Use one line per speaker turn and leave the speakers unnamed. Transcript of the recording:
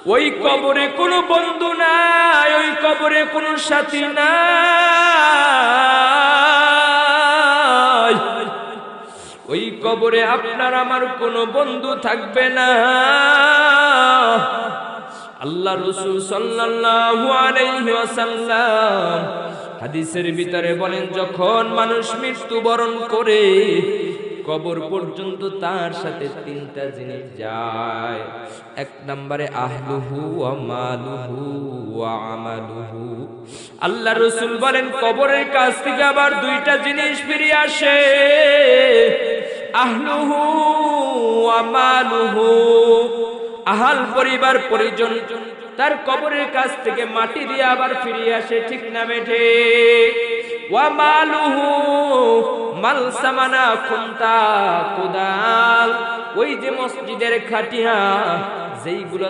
ওই কবরে কোনো বন্ধু নাই, ওই কবরে কোনো সাথী নাই, ওই কবরে আপনার আমার কোনো বন্ধু থাকবে না। আল্লাহ রাসূল সাল্লাল্লাহু আলাইহি ওয়াসাল্লাম হাদিসের ভিতরে বলেন, যখন মানুষ মৃত্যুবরণ করে কবর পর্যন্ত তার সাথে তিনটা জিনিস যায়। এক নম্বরে আহলুহু ওয়া মালুহু ওয়া আমালুহু। আল্লাহ রাসূল বলেন, কবরের কাছ থেকে আবার দুইটা জিনিস ফিরে আসে, আহলুহু ওয়া মালুহু। আহাল পরিবার পরিজন তার কবরের কাছ থেকে মাটি দিয়ে আবার ফিরে আসে, ঠিক না বেঠে? ওয়া মালুহু, মাল সামানা, খুন্তা, কোদাল, ওই যে মসজিদের খাটিয়া যেইগুলো